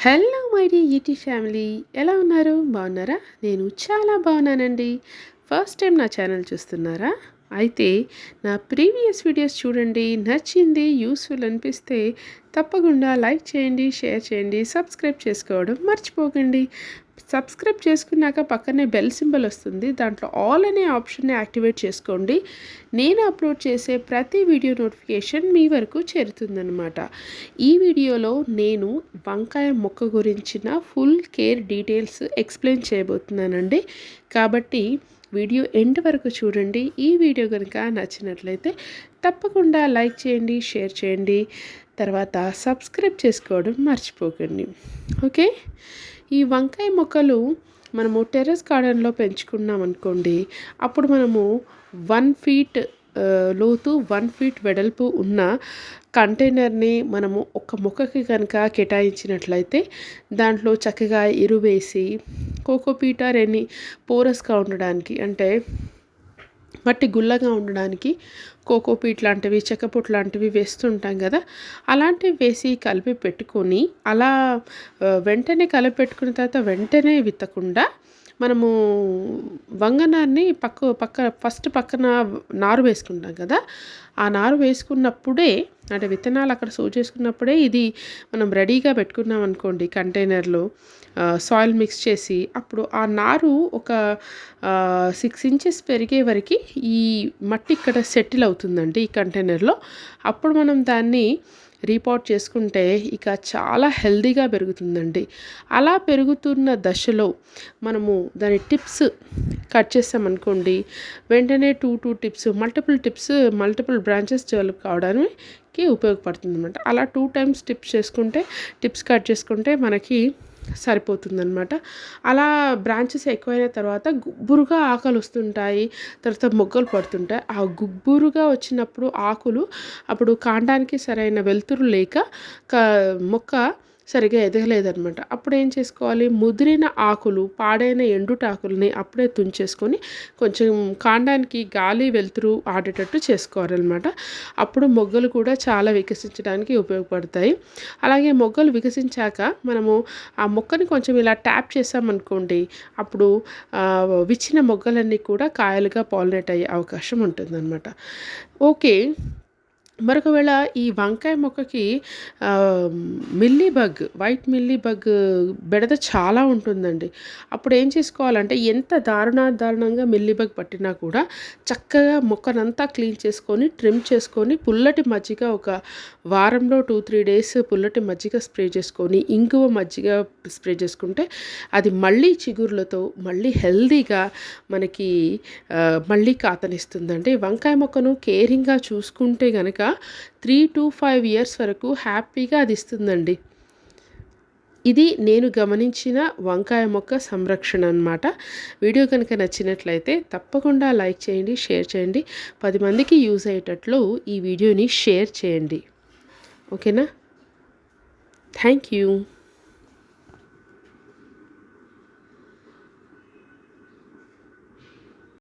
Hello my dear ET family, ఎలా ఉన్నారు? బాగున్నారా? నేను చాలా బాగున్నానండి. ఫస్ట్ టైం నా ఛానల్ చూస్తున్నారా? అయితే నా ప్రీవియస్ వీడియోస్ చూడండి. నచ్చింది, యూస్ఫుల్ అనిపిస్తే తప్పకుండా లైక్ చేయండి, షేర్ చేయండి, సబ్స్క్రైబ్ చేసుకోవడం మర్చిపోకండి. సబ్స్క్రైబ్ చేసుకున్నాక పక్కనే బెల్ సింబల్ వస్తుంది, దాంట్లో ఆల్ అనే ఆప్షన్ని యాక్టివేట్ చేసుకోండి. నేను అప్లోడ్ చేసే ప్రతి వీడియో నోటిఫికేషన్ మీ వరకు చేరుతుందన్నమాట. ఈ వీడియోలో నేను వంకాయ మొక్క గురించిన ఫుల్ కేర్ డీటెయిల్స్ ఎక్స్ప్లెయిన్ చేయబోతున్నానండి. కాబట్టి వీడియో ఎండ్ వరకు చూడండి. ఈ వీడియో కనుక నచ్చినట్లయితే తప్పకుండా లైక్ చేయండి, షేర్ చేయండి, తర్వాత సబ్స్క్రైబ్ చేసుకోవడం మర్చిపోకండి. ఓకే, ఈ వంకాయ మొక్కలు మనము టెర్రస్ గార్డెన్లో పెంచుకున్నాం అనుకోండి, అప్పుడు మనము 1 ఫీట్ లోతు 1 ఫీట్ వెడల్పు ఉన్న కంటైనర్ని మనము ఒక మొక్కకి కనుక కేటాయించినట్లయితే దాంట్లో చక్కగా ఎరువేసి కోకోపీట్ ఆర్ ఎన్ని పోరస్గా ఉండడానికి, అంటే మట్టి గుల్లగా ఉండడానికి కోకోపీట్ లాంటివి, చెక్కపొట్టు లాంటివి వేస్తుంటాం కదా, అలాంటివి వేసి కలిపి పెట్టుకొని అలా వెంటనే కలిపి పెట్టుకున్న తర్వాత వెంటనే విత్తకుండా మనము వంగనాన్ని పక్కన నారు వేసుకుంటాం కదా, ఆ నారు వేసుకున్నప్పుడే, అంటే విత్తనాలు అక్కడ సో చేసుకున్నప్పుడే ఇది మనం రెడీగా పెట్టుకున్నాం అనుకోండి కంటైనర్లో సాయిల్ మిక్స్ చేసి, అప్పుడు ఆ నారు ఒక 6 ఇంచెస్ పెరిగే వరకు ఈ మట్టి ఇక్కడ సెటిల్ అవుతుందండి ఈ కంటైనర్లో. అప్పుడు మనం దాన్ని రీపాట్ చేసుకుంటే ఇక చాలా హెల్దీగా పెరుగుతుందండి. అలా పెరుగుతున్న దశలో మనము దాని టిప్స్ కట్ చేస్తామనుకోండి, వెంటనే 2 టిప్స్ మల్టిపుల్ బ్రాంచెస్ డెవలప్ కావడానికి ఉపయోగపడుతుంది అనమాట. అలా 2 టైమ్స్ టిప్స్ కట్ చేసుకుంటే మనకి సరిపోతుందన్నమాట. అలా బ్రాంచెస్ ఎక్కువైన తర్వాత గుబ్బురుగా ఆకులు వస్తుంటాయి, తర్వాత మొగ్గలు పడుతుంటాయి. ఆ గుబ్బురుగా వచ్చినప్పుడు ఆకులు అప్పుడు కాండానికి సరైన వెలుతురు లేక మొక్క సరిగా ఎదగలేదనమాట. అప్పుడు ఏం చేసుకోవాలి, ముదిరిన ఆకులు, పాడైన ఎండుటాకుల్ని అప్పుడే తుంచేసుకొని కొంచెం కాండానికి గాలి వెలుతురు ఆడేటట్టు చేసుకోవాలన్నమాట. అప్పుడు మొగ్గలు కూడా చాలా వికసించడానికి ఉపయోగపడతాయి. అలాగే మొగ్గలు వికసించాక మనము ఆ మొక్కని కొంచెం ఇలా ట్యాప్ చేసామనుకోండి, అప్పుడు విచ్చిన మొగ్గలన్నీ కూడా కాయలుగా పాలినేట్ అయ్యే అవకాశం ఉంటుందన్నమాట. ఓకే, మరొకవేళ ఈ వంకాయ మొక్కకి వైట్ మిల్లీ బగ్ బెడద చాలా ఉంటుందండి. అప్పుడు ఏం చేసుకోవాలంటే, ఎంత దారుణంగా మిల్లీ బగ్ పట్టినా కూడా చక్కగా మొక్కనంతా క్లీన్ చేసుకొని, ట్రిమ్ చేసుకొని, పుల్లటి మజ్జిగ ఒక వారంలో 2-3 డేస్ పుల్లటి మజ్జిగ స్ప్రే చేసుకొని, ఇంగువ మజ్జిగ స్ప్రే చేసుకుంటే అది మళ్ళీ చిగుర్లతో మళ్ళీ హెల్దీగా మనకి మళ్ళీ కాతనిస్తుందండి. వంకాయ మొక్కను కేరింగ్గా చూసుకుంటే కనుక 3 to 5 years వరకు హ్యాపీగా అది ఇస్తుందండి. ఇది నేను గమనించిన వంకాయ మొక్క సంరక్షణ అన్నమాట. వీడియో కనుక నచ్చినట్లయితే తప్పకుండా లైక్ చేయండి, షేర్ చేయండి, 10 మందికి యూజ్ అయ్యేటట్లు ఈ వీడియోని షేర్ చేయండి. ఓకేనా? Thank you.